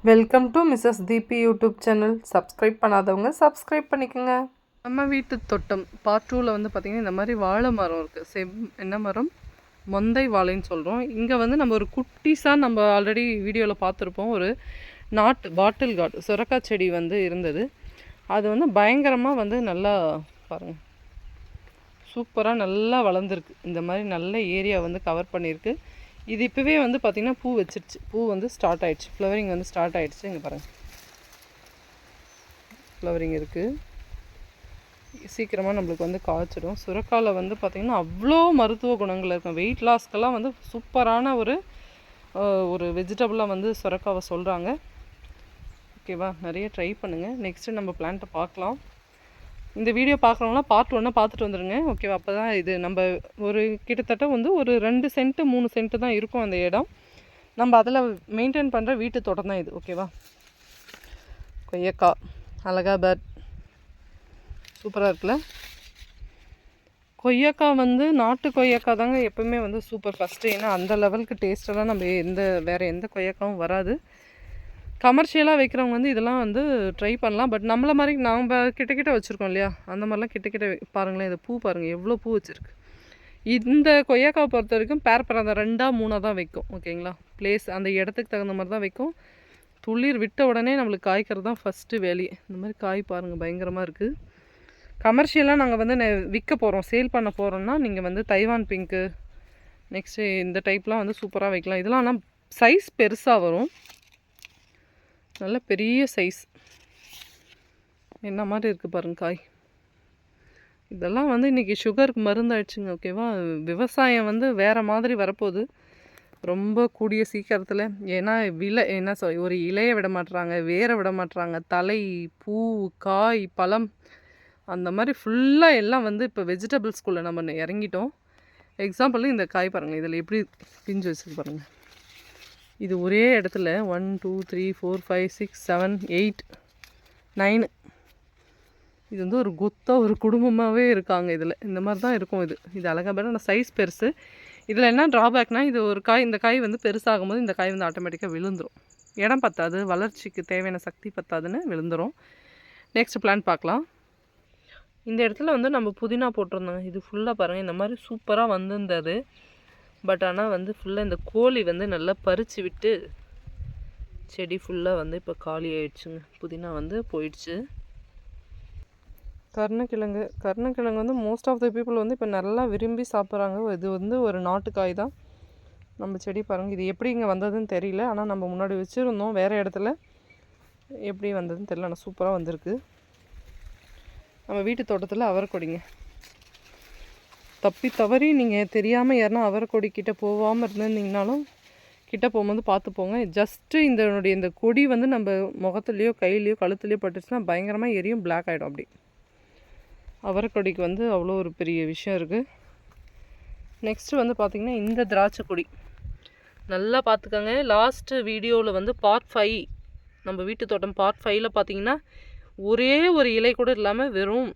Welcome to Mrs Deepi YouTube channel. Subscribe பண்ணாதவங்க subscribe பண்ணிக்கோங்க. நம்ம வீட்டு தோட்டம் பார்ட் 2ல் வந்து பார்த்திங்கன்னா இந்த மாதிரி வாழை மரம் இருக்குது. என்ன மரம்? மொந்தை வாழைன்னு சொல்கிறோம். இங்கே வந்து நம்ம ஒரு குட்டிஸாக நம்ம ஆல்ரெடி வீடியோவில் பார்த்துருப்போம். ஒரு நாட்டு பாட்டில் கார்டு சுரக்காய் செடி வந்து இருந்தது. அது வந்து பயங்கரமாக வந்து நல்லா பாருங்கள், சூப்பராக நல்லா வளர்ந்துருக்கு. இந்த மாதிரி நல்ல ஏரியா வந்து கவர் பண்ணியிருக்கு. இது இப்போவே வந்து பார்த்திங்கன்னா பூ வச்சிருச்சு. பூ வந்து ஸ்டார்ட் ஆகிடுச்சு, ஃப்ளவரிங் வந்து ஸ்டார்ட் ஆகிடுச்சு. இங்கே பாருங்கள், ஃப்ளவரிங் இருக்குது. சீக்கிரமாக நம்மளுக்கு வந்து காய்ச்சிடும். சுரக்காயில் வந்து பார்த்திங்கன்னா அவ்வளோ மருத்துவ குணங்கள் இருக்கும். வெயிட் லாஸ்க்கெல்லாம் வந்து சூப்பரான ஒரு வெஜிடபிளாக வந்து சுரக்காவை சொல்கிறாங்க. ஓகேவா, நிறைய ட்ரை பண்ணுங்கள். நெக்ஸ்ட்டு நம்ம பிளான்ட்டை பார்க்கலாம். இந்த வீடியோ பார்க்குறவங்களாம் பார்ட் 1 பார்த்துட்டு வந்துடுங்க. ஓகேவா, அப்போ தான் இது நம்ம ஒரு கிட்டத்தட்ட வந்து ஒரு 2 சென்ட்டு 3 சென்ட்டு தான் இருக்கும் அந்த இடம். நம்ம அதில் மெயின்டைன் பண்ணுற வீட்டு தோட்டம் தான் இது. ஓகேவா, கொய்யக்காய் அலகாபாத் சூப்பராக இருக்குல்ல. கொய்யக்காய் வந்து நாட்டு கொய்யக்காய் தாங்க எப்போவுமே வந்து சூப்பர் ஃபஸ்ட்டு. ஏன்னா அந்த லெவலுக்கு டேஸ்ட்டெல்லாம் நம்ம வேறு எந்த கொய்யக்காவும் வராது. கமர்ஷியலாக வைக்கிறவங்க வந்து இதெல்லாம் வந்து ட்ரை பண்ணலாம். பட் நம்மள மாதிரி நம்ம கிட்ட வச்சுருக்கோம் இல்லையா, அந்த மாதிரிலாம் கிட்ட பாருங்களேன். இந்த பூ பாருங்கள், எவ்வளோ பூ வச்சுருக்கு. இந்த கொய்யாக்காவை பொறுத்த வரைக்கும் அந்த 2 3 தான் வைக்கும். ஓகேங்களா, பிளேஸ் அந்த இடத்துக்கு தகுந்த மாதிரி தான் வைக்கும். துளிர் விட்ட உடனே நம்மளுக்கு காய்க்கிறது தான் ஃபஸ்ட்டு வேலையே. இந்த மாதிரி காய் பாருங்கள், பயங்கரமாக இருக்குது. கமர்ஷியலாக நாங்கள் வந்து விற்க போகிறோம், சேல் பண்ண போகிறோம்னா நீங்கள் வந்து தைவான் பிங்க்கு நெக்ஸ்ட்டு இந்த டைப்லாம் வந்து சூப்பராக வைக்கலாம். இதெல்லாம் ஆனால் சைஸ் பெருசாக வரும், நல்ல பெரிய சைஸ். என்ன மாதிரி இருக்குது பாருங்கள் காய். இதெல்லாம் வந்து இன்றைக்கி சுகருக்கு மருந்தாயிடுச்சுங்க. ஓகேவா, விவசாயம் வந்து வேறு மாதிரி வரப்போகுது ரொம்ப கூடிய சீக்கிரத்தில். ஏன்னா ஒரு இலையை விட மாட்டுறாங்க, வேரை விட மாட்டுறாங்க, தலை, பூ, காய், பழம், அந்த மாதிரி ஃபுல்லாக எல்லாம் வந்து இப்போ வெஜிடபிள்ஸ்குள்ளே நம்ம இறங்கிட்டோம். எக்ஸாம்பிள் இந்த காய் பாருங்கள், இதில் எப்படி பிஞ்சு வச்சுருக்கு பாருங்கள். இது ஒரே இடத்துல 1 2 3 4 5 6 7 8 9, இது வந்து ஒரு கொத்தாக ஒரு குடும்பமாகவே இருக்காங்க இதில். இந்த மாதிரி தான் இருக்கும். இது அழகாக பேர். ஆனால் சைஸ் பெருசு. இதில் என்ன ட்ராபேக்னால், இது ஒரு காய், இந்த காய் வந்து பெருசாகும் போது இந்த காய் வந்து ஆட்டோமேட்டிக்காக விழுந்துடும். இடம் பத்தாது, வளர்ச்சிக்கு தேவையான சக்தி பத்தாதுன்னு விழுந்துடும். நெக்ஸ்ட் பிளான் பார்க்கலாம். இந்த இடத்துல வந்து நம்ம புதினா போட்டிருந்தோங்க. இது ஃபுல்லாக பாருங்கள், இந்த மாதிரி சூப்பராக வந்திருந்தது. பட் ஆனால் வந்து ஃபுல்லாக இந்த கோழி வந்து நல்லா பறித்து விட்டு செடி ஃபுல்லாக வந்து இப்போ காலி ஆகிடுச்சுங்க. புதினா வந்து போயிடுச்சு. கருணக்கிழங்கு வந்து மோஸ்ட் ஆஃப் த பீப்புள் வந்து இப்போ நல்லா விரும்பி சாப்பிட்றாங்க. இது வந்து ஒரு நாட்டுக்காய் தான். நம்ம செடி பாருங்கள், இது எப்படி இங்கே வந்ததுன்னு தெரியல. ஆனால் நம்ம முன்னாடி வச்சுருந்தோம் வேறு இடத்துல, எப்படி வந்ததுன்னு தெரியல. ஆனால் சூப்பராக வந்திருக்கு. நம்ம வீட்டு தோட்டத்தில் அவரைக்கொடிங்க. தவறி நீங்கள் தெரியாமல் யாருன்னா அவரைக்கொடிக்கிட்ட போகாமல் இருந்திருந்தீங்கனாலும் கிட்டே போகும்போது பார்த்து போங்க. ஜஸ்ட்டு இந்த கொடி வந்து நம்ம முகத்துலேயோ கையிலையோ கழுத்துலேயோ பட்டுச்சுன்னா பயங்கரமாக எரியும், பிளாக் ஆகிடும். அப்படி அவரைக்கொடிக்கு வந்து அவ்வளோ ஒரு பெரிய விஷயம் இருக்குது. நெக்ஸ்ட்டு வந்து பார்த்திங்கன்னா இந்த திராட்சை கொடி நல்லா பார்த்துக்கோங்க. லாஸ்ட்டு வீடியோவில் வந்து பார்ட் 5, நம்ம வீட்டு தோட்டம் பார்ட் 5ல் பார்த்திங்கன்னா ஒரே ஒரு இலை கூட இல்லாமல் வெறும்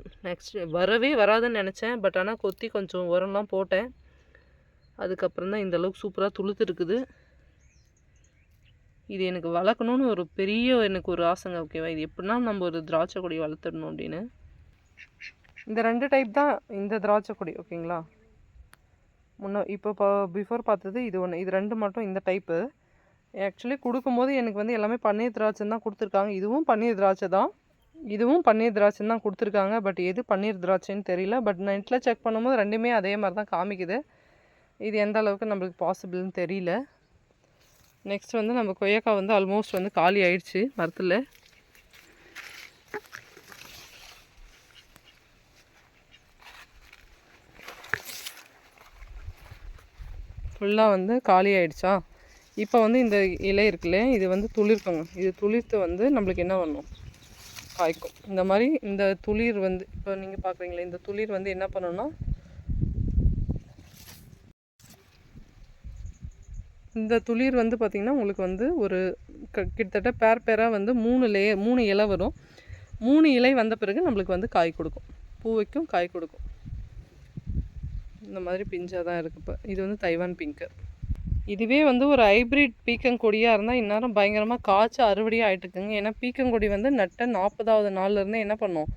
வரவே வராதுன்னு நினச்சேன். பட் ஆனால் கொத்தி கொஞ்சம் உரம்லாம் போட்டேன். அதுக்கப்புறம் தான் இந்த அளவுக்கு சூப்பராக துளுத்துருக்குது. இது எனக்கு வளர்க்கணுன்னு ஒரு பெரிய எனக்கு ஒரு ஆசைங்க. ஓகேவா, இது எப்படின்னா நம்ம ஒரு திராட்சை கொடி வளர்த்துடணும் அப்படின்னு. இந்த 2 டைப் தான் இந்த திராட்சை கொடி. ஓகேங்களா, இப்போ பிஃபோர் பார்த்தது இது ஒன்று, இது 2 மட்டும் இந்த டைப்பு. ஆக்சுவலி கொடுக்கும்போது எனக்கு வந்து எல்லாமே பன்னீர் திராட்சைன்னு தான் கொடுத்துருக்காங்க. இதுவும் பன்னீர் திராட்சை தான் கொடுத்துருக்காங்க. பட் எது பன்னீர் திராட்சைன்னு தெரியல. பட் நெட்டில் செக் பண்ணும்போது 2மே அதே மாதிரி தான் காமிக்குது. இது எந்த அளவுக்கு நம்மளுக்கு பாசிபிள்னு தெரியல. நெக்ஸ்ட் வந்து நம்ம கொய்யாக்காய் வந்து ஆல்மோஸ்ட் வந்து காலி ஆயிடுச்சு மரத்தில். ஃபுல்லாக வந்து காலி ஆகிடுச்சா. இப்போ வந்து இந்த இலை இருக்குல்ல, இது வந்து துளிர்க்குங்க. இது துளிர்த்து வந்து நம்மளுக்கு என்ன பண்ணணும், காய்க்கும். இந்த மாதிரி இந்த துளிர் வந்து இப்போ நீங்கள் பார்க்குறீங்களே, இந்த துளிர் வந்து என்ன பண்ணணும்னா, இந்த துளிர் வந்து பார்த்திங்கன்னா உங்களுக்கு வந்து ஒரு கிட்டத்தட்ட பேராக வந்து 3 இலை வரும். 3 இலை வந்த பிறகு நம்மளுக்கு வந்து காய் கொடுக்கும், பூ வைக்கும், காய் கொடுக்கும். இந்த மாதிரி பிஞ்சாக தான் இருக்குது. இப்போ இது வந்து தைவான் பிங்க்கு. இதுவே வந்து ஒரு ஹைப்ரிட் பீக்கங்கொடியாக இருந்தால் இந்நேரம் பயங்கரமாக காய்ச்சி அறுவடையாக ஆகிட்டுருக்குங்க. ஏன்னா பீக்கங்கொடி வந்து நட்ட 40வது நாள்லேருந்து என்ன பண்ணும்,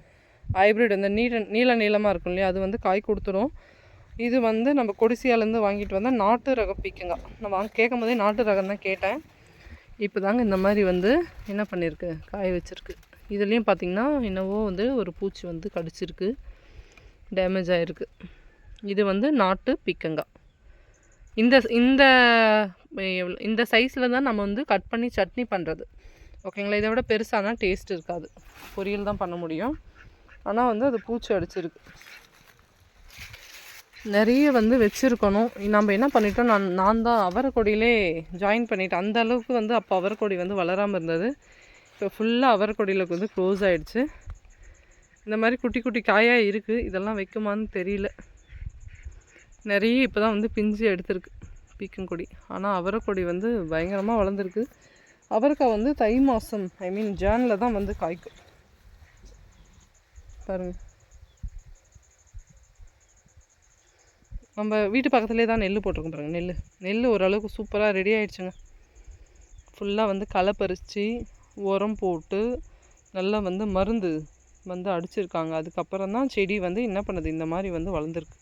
ஹைப்ரிட் இந்த நீளமாக இருக்கும் இல்லையா, அது வந்து காய் கொடுத்துரும். இது வந்து நம்ம கொடிசியாலேருந்து வாங்கிட்டு வந்தால் நாட்டு ரக பீக்கங்காய். நான் கேட்கும் போதே நாட்டு ரகம் தான் கேட்டேன். இப்போ தாங்க இந்த மாதிரி வந்து என்ன பண்ணியிருக்கு, காய வச்சுருக்கு. இதுலேயும் பார்த்திங்கன்னா என்னவோ வந்து ஒரு பூச்சி வந்து கடிச்சிருக்கு, டேமேஜ் ஆகிருக்கு. இது வந்து நாட்டு பீக்கங்காய். இந்த இந்த இந்த சைஸில் தான் நம்ம வந்து கட் பண்ணி சட்னி பண்ணுறது, ஓகேங்களா. இதை விட பெருசானா டேஸ்ட் இருக்காது, பொரியல் தான் பண்ண முடியும். ஆனால் வந்து அது பூச்சி அடிச்சிருக்கு. நிறைய வந்து வச்சுருக்கணும். நம்ம என்ன பண்ணிட்டோம், நான் தான் அவரைக்கொடியிலே ஜாயின் பண்ணிவிட்டேன். அந்த அளவுக்கு வந்து அப்போ அவரைக்கொடி வந்து வளராமல் இருந்தது. இப்போ ஃபுல்லாக அவரைக்கொடியில் வந்து க்ளோஸ் ஆகிடுச்சு. இந்த மாதிரி குட்டி குட்டி காயாக இருக்குது. இதெல்லாம் வைக்குமான்னு தெரியல. நிறைய இப்போ தான் வந்து பிஞ்சு எடுத்திருக்கு பீக்கங்கொடி. ஆனால் அவரைக்கொடி வந்து பயங்கரமாக வளர்ந்துருக்கு. அவரைக்காய் வந்து தை மாதம் ஜானில் தான் வந்து காய்க்கும் பாருங்கள். நம்ம வீட்டு பக்கத்துலேயே தான் நெல் போட்டிருக்கோம் பாருங்கள். நெல் ஓரளவுக்கு சூப்பராக ரெடி ஆகிடுச்சுங்க. ஃபுல்லாக வந்து களை பறித்து உரம் போட்டு நல்லா வந்து மருந்து வந்து அடிச்சிருக்காங்க. அதுக்கப்புறம் தான் செடி வந்து என்ன பண்ணுது, இந்த மாதிரி வந்து வளர்ந்துருக்கு.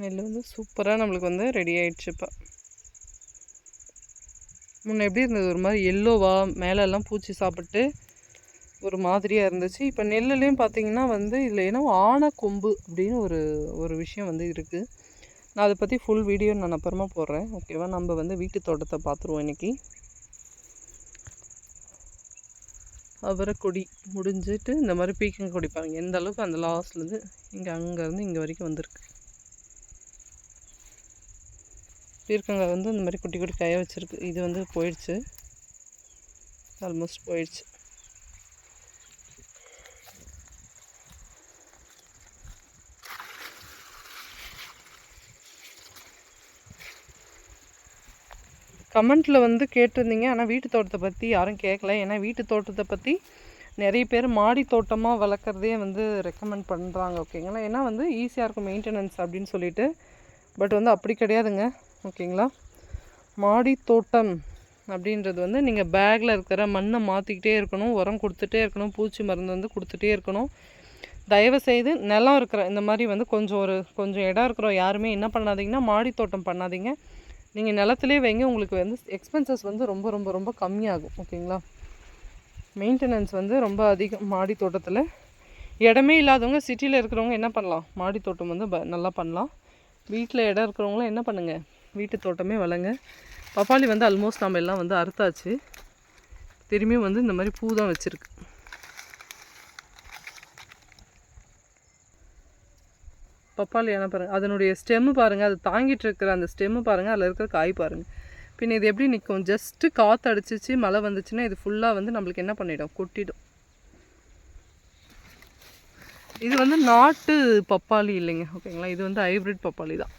நெல் வந்து சூப்பராக நம்மளுக்கு வந்து ரெடி ஆகிடுச்சு. இப்போ முன்ன எப்படி இருந்தது, ஒரு மாதிரி எல்லோவாக மேலெல்லாம் பூச்சி சாப்பிட்டு ஒரு மாதிரியாக இருந்துச்சு. இப்போ நெல்லுலேயும் பார்த்திங்கன்னா வந்து இதில் ஏன்னா ஆனை கொம்பு அப்படின்னு ஒரு விஷயம் வந்து இருக்குது. நான் அதை பற்றி ஃபுல் வீடியோ நான் அப்புறமா போடுறேன், ஓகேவா. நம்ம வந்து வீட்டு தோட்டத்தை பார்த்துருவோம் இன்றைக்கி. அவரைக்கொடி முடிஞ்சிட்டு இந்த மாதிரி பீக்கங்கொடி பாருங்கள் எந்த அளவுக்கு அந்த லாஸ்ட்லேருந்து அங்கேருந்து இங்கே வரைக்கும் வந்திருக்கு. பீர்க்கங்காய் வந்து இந்த மாதிரி குட்டி குட்டி காய வச்சுருக்கு. இது வந்து போயிடுச்சு, ஆல்மோஸ்ட் போயிடுச்சு. கமெண்ட்டில் வந்து கேட்டிருந்தீங்க, ஆனால் வீட்டு தோட்டத்தை பற்றி யாரும் கேட்கல. ஏன்னா வீட்டு தோட்டத்தை பற்றி நிறைய பேர் மாடி தோட்டமாக வளர்க்குறதே வந்து ரெக்கமெண்ட் பண்ணுறாங்க, ஓகேங்களா. ஏன்னா வந்து ஈஸியாக இருக்கும் மெயின்டெனன்ஸ் அப்படின்னு சொல்லிட்டு. பட் வந்து அப்படி கிடையாதுங்க, ஓகேங்களா. மாடி தோட்டம் அப்படின்றது வந்து நீங்கள் பேக்கில் இருக்கிற மண்ணை மாற்றிக்கிட்டே இருக்கணும், உரம் கொடுத்துட்டே இருக்கணும், பூச்சி மருந்து வந்து கொடுத்துட்டே இருக்கணும். தயவுசெய்து நிலம் இருக்கிற இந்த மாதிரி வந்து கொஞ்சம் இடம் இருக்கிறோம் யாருமே என்ன பண்ணாதீங்கன்னா மாடி தோட்டம் பண்ணாதீங்க. நீங்கள் நிலத்துலேயே வைங்க, உங்களுக்கு வந்து எக்ஸ்பென்சஸ் வந்து ரொம்ப ரொம்ப ரொம்ப கம்மியாகும், ஓகேங்களா. மெயின்டெனன்ஸ் வந்து ரொம்ப அதிகம் மாடி தோட்டத்தில். இடமே இல்லாதவங்க சிட்டியில் இருக்கிறவங்க என்ன பண்ணலாம், மாடி தோட்டம் வந்து நல்லா பண்ணலாம். வீட்டில் இடம் இருக்கிறவங்களும் என்ன பண்ணுங்கள், வீட்டு தோட்டமே வளங்க. பப்பாளி வந்து ஆல்மோஸ்ட் நம்ம எல்லாம் வந்து அறுத்தாச்சு. திரும்பியும் வந்து இந்த மாதிரி பூ தான் வச்சுருக்கு. பப்பாளி என்ன பாருங்கள், அதனுடைய ஸ்டெம்மு பாருங்கள், அது தாங்கிட்டு இருக்கிற அந்த ஸ்டெம்மு பாருங்கள், அதில் இருக்கிற காய் பாருங்கள். பின்ன இது எப்படி நிற்கும், ஜஸ்ட்டு காற்று அடிச்சிச்சு மழை வந்துச்சுன்னா இது ஃபுல்லாக வந்து நம்மளுக்கு என்ன பண்ணிடும், கொட்டிடும். இது வந்து நாட்டு பப்பாளி இல்லைங்க, ஓகேங்களா. இது வந்து ஹைப்ரிட் பப்பாளி தான்.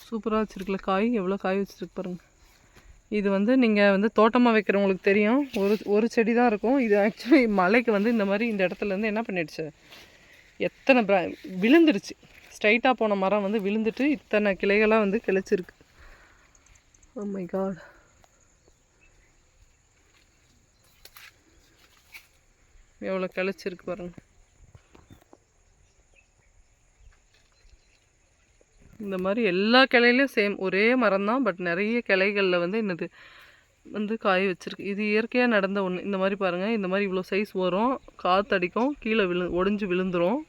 சூப்பராக வச்சுருக்குல காய், எவ்வளோ காய் வச்சுருக்கு பாருங்கள். இது வந்து நீங்கள் வந்து தோட்டமாக வைக்கிறவங்களுக்கு தெரியும், ஒரு செடி தான் இருக்கும். இது ஆக்சுவலி மலைக்கு வந்து இந்த மாதிரி இந்த இடத்துலேருந்து என்ன பண்ணிடுச்சு, எத்தனை விழுந்துருச்சு. ஸ்ட்ரைட்டாக போன மரம் வந்து விழுந்துட்டு இத்தனை கிளைகளாக வந்து கிளைச்சிருக்கு. Oh my God. எவ்வளோ கிளைச்சிருக்கு பாருங்கள். இந்த மாதிரி எல்லா கிளையிலையும் சேம் ஒரே மரம் தான், பட் நிறைய கிளைகளில் வந்து என்னது வந்து காய வச்சுருக்கு. இது இயற்கையாக நடந்த ஒன்று. இந்த மாதிரி பாருங்கள், இந்த மாதிரி இவ்வளோ சைஸ் வரும், காற்றடிக்கும், கீழே ஒடிஞ்சு விழுந்துடும்.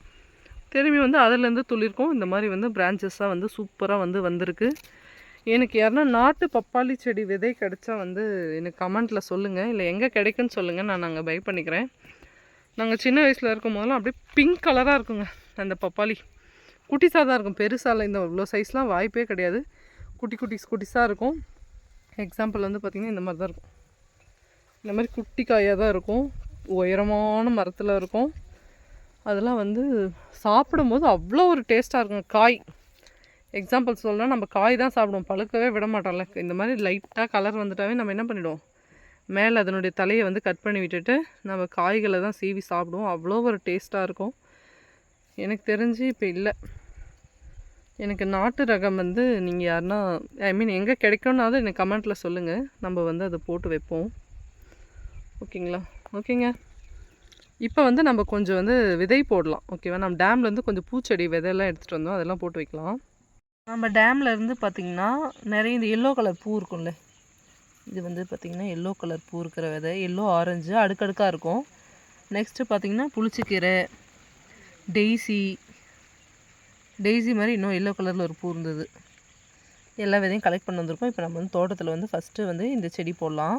திரும்பி வந்து அதிலேருந்து துளிர்க்கும். இந்த மாதிரி வந்து பிரான்ச்சஸாக வந்து சூப்பராக வந்து வந்திருக்கு. எனக்கு யாருன்னா நாட்டு பப்பாளி செடி விதை கிடச்சா வந்து எனக்கு கமெண்ட்டில் சொல்லுங்கள், இல்லை எங்கே கிடைக்குன்னு சொல்லுங்கள், நான் நாங்கள் பை பண்ணிக்கிறேன். நாங்கள் சின்ன வயசில் இருக்கும் போதெல்லாம் அப்படியே பிங்க் கலராக இருக்குங்க அந்த பப்பாளி. குட்டிஸாக தான் இருக்கும், பெருசால் இந்த இவ்வளோ சைஸ்லாம் வாய்ப்பே கிடையாது. குட்டிஸாக இருக்கும். எக்ஸாம்பிள் வந்து பார்த்திங்கன்னா இந்த மாதிரி தான் இருக்கும். இந்த மாதிரி குட்டி காயாக தான் இருக்கும், உயரமான மரத்தில் இருக்கும். அதெல்லாம் வந்து சாப்பிடும்போது அவ்வளோ ஒரு டேஸ்ட்டாக இருக்கும். காய் எக்ஸாம்பிள் சொல்லலாம், நம்ம காய் தான் சாப்பிடுவோம், பழுக்கவே விட மாட்டோம்ல. இந்த மாதிரி லைட்டாக கலர் வந்துட்டாவே நம்ம என்ன பண்ணிவிடுவோம், மேலே அதனுடைய தலையை வந்து கட் பண்ணி விட்டுட்டு நம்ம காய்களை தான் சீவி சாப்பிடுவோம். அவ்வளோ ஒரு டேஸ்ட்டாக இருக்கும். எனக்கு தெரிஞ்சு இப்போ இல்லை. எனக்கு நாட்டு ரகம் வந்து நீங்கள் யாருன்னா ஐ மீன் எங்கே கிடைக்கும்னாலும் எனக்கு கமெண்ட்டில் சொல்லுங்கள், நம்ம வந்து அதை போட்டு வைப்போம். ஓகேங்களா? ஓகேங்க. இப்போ வந்து நம்ம கொஞ்சம் வந்து விதை போடலாம். ஓகேவா? நம்ம டேம்லேருந்து கொஞ்சம் பூச்செடி விதையெல்லாம் எடுத்துகிட்டு வந்தோம், அதெல்லாம் போட்டு வைக்கலாம். நம்ம டேம்லேருந்து பார்த்திங்கன்னா நிறைய இந்த எல்லோ கலர் பூ இருக்கும்ல, இது வந்து பார்த்திங்கன்னா எல்லோ கலர் பூ இருக்கிற விதை, எல்லோ ஆரஞ்சு அடுக்கடுக்காக இருக்கும். நெக்ஸ்ட்டு பார்த்திங்கன்னா புளிச்சக்கீரை, டெய்ஸி மாதிரி இன்னும் எல்லோ கலரில் ஒரு பூ இருந்தது. எல்லா விதையும் கலெக்ட் பண்ணி வந்திருக்கோம். இப்போ நம்ம வந்து தோட்டத்தில் வந்து ஃபஸ்ட்டு வந்து இந்த செடி போடலாம்.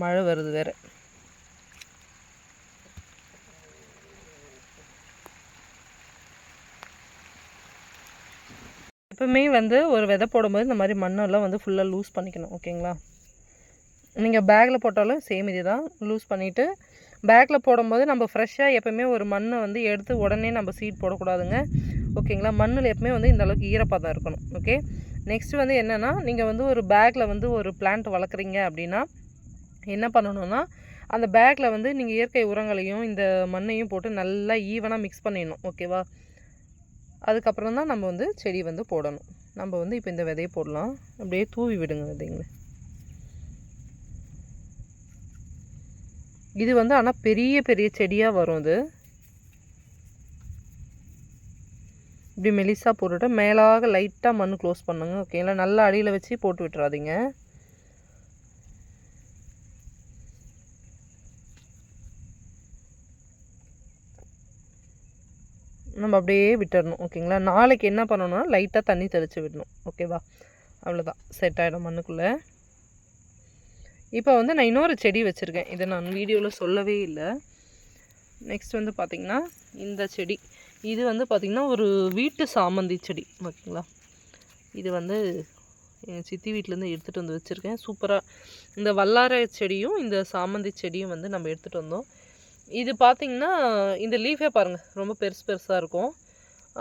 மழை வருது வேறு. எப்பவுமே வந்து ஒரு விதை போடும்போது இந்த மாதிரி மண்ணெல்லாம் வந்து ஃபுல்லாக லூஸ் பண்ணிக்கணும். ஓகேங்களா? நீங்கள் பேக்கில் போட்டாலும் சேம் இது தான். லூஸ் பண்ணிவிட்டு பேக்கில் போடும்போது நம்ம ஃப்ரெஷ்ஷாக எப்போவுமே ஒரு மண்ணை வந்து எடுத்து உடனே நம்ம சீட் போடக்கூடாதுங்க. ஓகேங்களா? மண்ணில் எப்பவுமே வந்து இந்த அளவுக்கு ஈரப்பதம் இருக்கணும். ஓகே. நெக்ஸ்ட்டு வந்து என்னென்னா, நீங்கள் வந்து ஒரு பேக்கில் வந்து ஒரு பிளான்ட் வளர்க்குறீங்க அப்படின்னா என்ன பண்ணணுன்னா, அந்த பேக்கில் வந்து நீங்கள் இயற்கை உரங்களையும் இந்த மண்ணையும் போட்டு நல்லா ஈவனாக மிக்ஸ் பண்ணிடணும். ஓகேவா? அதுக்கப்புறம் தான் நம்ம வந்து செடி வந்து போடணும். நம்ம வந்து இப்போ இந்த விதையை போடலாம். அப்படியே தூவி விடுங்க விதைங்க. இது வந்து ஆனால் பெரிய பெரிய செடியாக வரும். இது இப்படி மெலிசாக போட்டுவிட்டு மேலாக லைட்டாக மண் க்ளோஸ் பண்ணுங்க. ஓகேங்களா? நல்லா அடியில் வச்சு போட்டு விட்டுறாதீங்க. நம்ம அப்படியே விட்டுடணும். ஓகேங்களா? நாளைக்கு என்ன பண்ணணும்னா லைட்டாக தண்ணி தெளித்து விடணும். ஓகேவா? அவ்வளோதான், செட் ஆகிடும் மண்ணுக்குள்ளே. இப்போ வந்து நான் இன்னொரு செடி வச்சுருக்கேன், இதை நான் வீடியோவில் சொல்லவே இல்லை. நெக்ஸ்ட் வந்து பார்த்திங்கன்னா இந்த செடி, இது வந்து பார்த்திங்கன்னா ஒரு வீட்டு சாமந்தி செடி. ஓகேங்களா? இது வந்து எங்கள் சித்தி வீட்டிலேருந்து எடுத்துகிட்டு வந்து வச்சுருக்கேன். சூப்பராக இந்த வல்லாரை செடியும் இந்த சாமந்தி செடியும் வந்து நம்ம எடுத்துகிட்டு வந்தோம். இது பார்த்திங்கன்னா இந்த லீஃபே பாருங்கள் ரொம்ப பெருசாக இருக்கும்.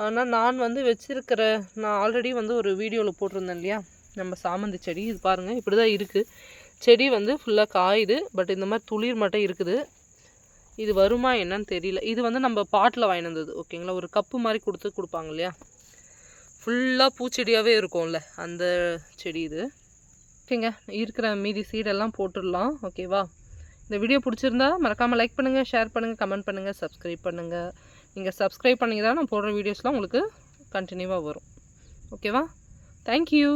ஆனால் நான் வந்து வச்சுருக்கிற, நான் ஆல்ரெடி வந்து ஒரு வீடியோவில் போட்டிருந்தேன் இல்லையா நம்ம சாமந்தி செடி, இது பாருங்கள் இப்படி தான் இருக்குது. செடி வந்து ஃபுல்லாக காயுது, பட் இந்த மாதிரி துளிர் மட்டும் இருக்குது. இது வருமா என்னன்னு தெரியல. இது வந்து நம்ம பாட்டில் வாங்கி வந்தது. ஓகேங்களா? ஒரு கப்பு மாதிரி கொடுப்பாங்க இல்லையா, ஃபுல்லாக பூச்செடியாகவே இருக்கும்ல, அந்த செடி இது. ஓகேங்க, இருக்கிற மீதி சீடெல்லாம் போட்டுடலாம். ஓகேவா? இந்த வீடியோ பிடிச்சிருந்தா மறக்காமல் லைக் பண்ணுங்கள், ஷேர் பண்ணுங்கள், கமெண்ட் பண்ணுங்கள், சப்ஸ்கிரைப் பண்ணுங்கள். நீங்கள் சப்ஸ்கிரைப் பண்ணிங்கன்னா நான் போடுற வீடியோஸ்லாம் உங்களுக்கு கண்டினியூவாக வரும். ஓகேவா? தேங்க்யூ.